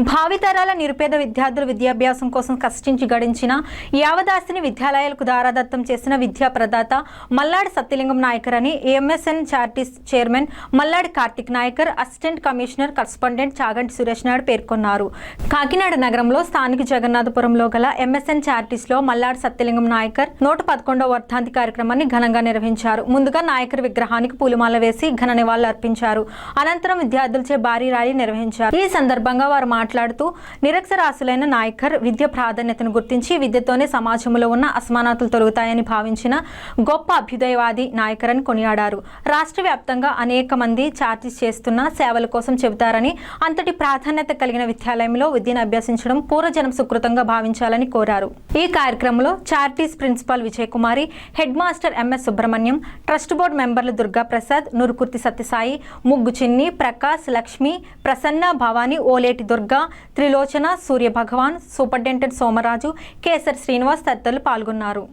భావితరాల నిరుపేద విద్యార్థుల విద్యాభ్యాసం కోసం కష్టించి గడించిన యావదాస్తిని విద్యాలయాలకు దారాదత్తం చేసిన విద్యా ప్రదాత మల్లాడి సత్యలింగం నాయకర్ అని MSN charities chairman Malladi Karthik Nayakar, assistant commissioner correspondent Chaganti Suresh Naidu పేర్కొన్నారు. కాకినాడ నగరంలో స్థానిక జగన్నాథపురంలో గల ఎంఎస్ఎన్ చారిటీస్ లో మల్లాడి సత్యలింగం నాయకర్ 111వ వర్ధంతి కార్యక్రమాన్ని ఘనంగా నిర్వహించారు. ముందుగా నాయకర్ విగ్రహానికి పూలమాల వేసి ఘన నివాళులు అర్పించారు. అనంతరం విద్యార్థులచే భారీ ర్యాలీ నిర్వహించారు. ఈ సందర్భంగా వారు మాట్లాడుతూ నిరక్షరాస్యులైన నాయకర్ విద్య ప్రాధాన్యతను గుర్తించి విద్యతోనే సమాజంలో ఉన్న అసమానతలు తొలగుతాయని భావించిన గొప్ప అభ్యుదయవాది నాయకర్ అని కొనియాడారు. రాష్ట్ర వ్యాప్తంగా అనేక మంది చారిటీస్ చేస్తున్న సేవల కోసం చెబుతారని, అంతటి ప్రాధాన్యత కలిగిన విద్యాలయంలో విద్యను అభ్యసించడం పూర్వజనం సుకృతంగా భావించాలని కోరారు. ఈ కార్యక్రమంలో charities principal Vijayakumari, head master MS Subrahmanyam, trust board మెంబర్లు దుర్గా ప్రసాద్, నూరుకుర్తి సత్యసాయి, ముగ్గు చిన్ని, ప్రకాశ్, లక్ష్మి, ప్రసన్న, భవాని, ఓలేటి దుర్గా, త్రిలోచన, సూర్య భగవాన్, సూపరింటెండెంట్ సోమరాజు, కేసర్ శ్రీనివాస్ తదితరులు పాల్గొన్నారు.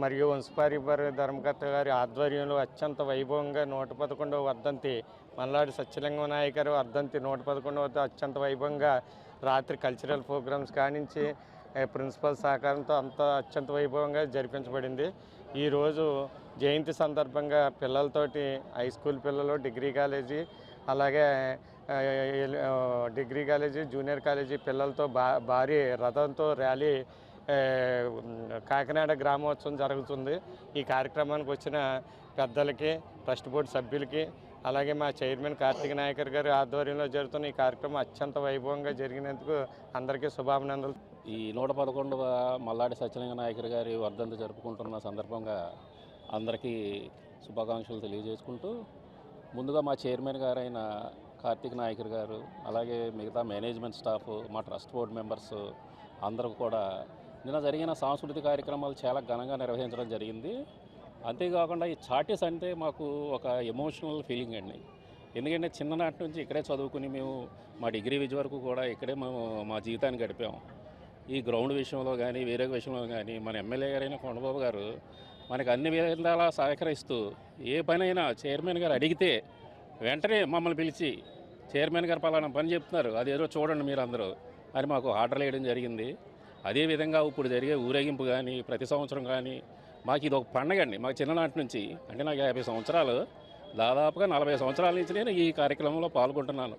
మరియు వంశపారిపర ధర్మకర్త గారి ఆధ్వర్యంలో అత్యంత వైభవంగా 111వ వర్ధంతి మల్లాడి సత్యలింగం నాయకర్ వర్ధంతి 111వ అత్యంత వైభవంగా రాత్రి కల్చరల్ ప్రోగ్రామ్స్ కానించి ప్రిన్సిపల్ సహకారంతో అంతా అత్యంత వైభవంగా జరిపించబడింది. ఈరోజు జయంతి సందర్భంగా పిల్లలతోటి హై స్కూల్ పిల్లలు, డిగ్రీ కాలేజీ, అలాగే డిగ్రీ కాలేజీ, జూనియర్ కాలేజీ పిల్లలతో భారీ రథంతో ర్యాలీ కాకినాడ గ్రామోత్సవం జరుగుతుంది. ఈ కార్యక్రమానికి వచ్చిన పెద్దలకి, ట్రస్ట్ బోర్డు సభ్యులకి, అలాగే మా చైర్మన్ కార్తిక్ నాయకర్ గారి ఆధ్వర్యంలో జరుగుతున్న ఈ కార్యక్రమం అత్యంత వైభవంగా జరిగినందుకు అందరికీ శుభాభినందనలు. ఈ 111వ మల్లాడి సత్యలింగ నాయకర్ గారి వర్ధంతి జరుపుకుంటున్న సందర్భంగా అందరికీ శుభాకాంక్షలు తెలియజేసుకుంటూ, ముందుగా మా చైర్మన్ గారైన కార్తిక్ నాయకర్ గారు, అలాగే మిగతా మేనేజ్మెంట్ స్టాఫ్, మా ట్రస్ట్ బోర్డు మెంబర్స్ అందరూ కూడా నిన్న జరిగిన సాంస్కృతిక కార్యక్రమాలు చాలా ఘనంగా నిర్వహించడం జరిగింది. అంతేకాకుండా ఈ చార్టీస్ అంటే మాకు ఒక ఎమోషనల్ ఫీలింగ్ అండి. ఎందుకంటే చిన్ననాటి నుంచి ఇక్కడే చదువుకుని మేము మా డిగ్రీ విద్య వరకు కూడా ఇక్కడే మేము మా జీవితాన్ని గడిపాము. ఈ గ్రౌండ్ విషయంలో కానీ వేరే విషయంలో కానీ మన ఎమ్మెల్యే గారైన కొండబాబు గారు మనకు అన్ని విధాలా సహకరిస్తూ ఏ పనైనా చైర్మన్ గారు అడిగితే వెంటనే మమ్మల్ని పిలిచి చైర్మన్ గారు పలానా పని చెప్తున్నారు, అదేదో చూడండి మీరు అందరూ అని మాకు ఆర్డర్లు వేయడం జరిగింది. అదేవిధంగా ఇప్పుడు జరిగే ఊరేగింపు కానీ ప్రతి సంవత్సరం కానీ మాకు ఇది ఒక పండగ అండి. మాకు చిన్ననాటి నుంచి, అంటే నాకు 50 సంవత్సరాలు, దాదాపుగా 40 సంవత్సరాల నుంచి నేను ఈ కార్యక్రమంలో పాల్గొంటున్నాను.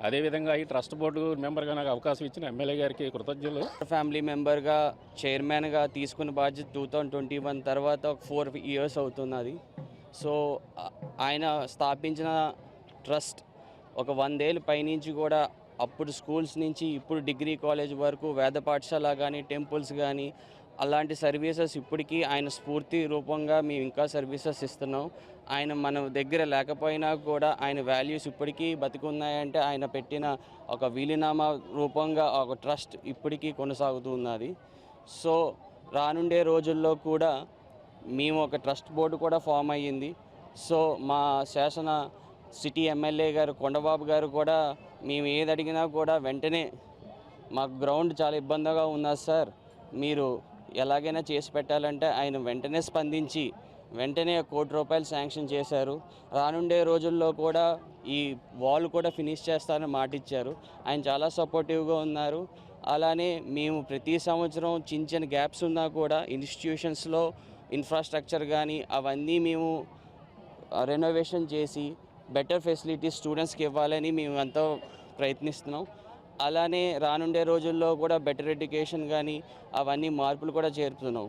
అదేవిధంగా ఈ ట్రస్ట్ బోర్డు మెంబర్గా నాకు అవకాశం ఇచ్చిన ఎమ్మెల్యే గారికి కృతజ్ఞతలు. ఫ్యామిలీ మెంబర్గా చైర్మన్గా తీసుకున్న బాధ్యత 2021 తర్వాత ఒక 4 years అవుతున్నది. సో ఆయన స్థాపించిన ట్రస్ట్ ఒక 100 ఏళ్ళ పైనుంచి కూడా అప్పుడు స్కూల్స్ నుంచి ఇప్పుడు డిగ్రీ కాలేజ్ వరకు వేద పాఠశాల కానీ, టెంపుల్స్ కానీ అలాంటి సర్వీసెస్ ఇప్పటికీ ఆయన స్ఫూర్తి రూపంగా మేము ఇంకా సర్వీసెస్ ఇస్తున్నాం. ఆయన మన దగ్గర లేకపోయినా కూడా ఆయన వాల్యూస్ ఇప్పటికీ బతికున్నాయంటే ఆయన పెట్టిన ఒక వీలునామా రూపంగా ఒక ట్రస్ట్ ఇప్పటికీ కొనసాగుతున్నది. సో రానుండే రోజుల్లో కూడా మేము ఒక ట్రస్ట్ బోర్డు కూడా ఫామ్ అయ్యింది. సో మా శాసన సిటీ ఎమ్మెల్యే గారు కొండబాబు గారు కూడా మేము ఏది అడిగినా కూడా వెంటనే మాకు గ్రౌండ్ చాలా ఇబ్బందిగా ఉన్నది సార్, మీరు ఎలాగైనా చేసి పెట్టాలంటే ఆయన వెంటనే స్పందించి వెంటనే ₹1 కోటి శాంక్షన్ చేశారు. రానుండే రోజుల్లో కూడా ఈ వాల్ కూడా ఫినిష్ చేస్తారని మాట ఇచ్చారు. ఆయన చాలా సపోర్టివ్గా ఉన్నారు. అలానే మేము ప్రతి సంవత్సరం చిన్న చిన్న గ్యాప్స్ ఉన్నా కూడా ఇన్స్టిట్యూషన్స్లో ఇన్ఫ్రాస్ట్రక్చర్ కానీ అవన్నీ మేము రెనోవేషన్ చేసి బెటర్ ఫెసిలిటీస్ స్టూడెంట్స్కి ఇవ్వాలని మేము ఎంతో ప్రయత్నిస్తున్నాం. అలానే రానుండే రోజుల్లో కూడా బెటర్ ఎడ్యుకేషన్ కానీ అవన్నీ మార్పులు కూడా చేరుతున్నాం.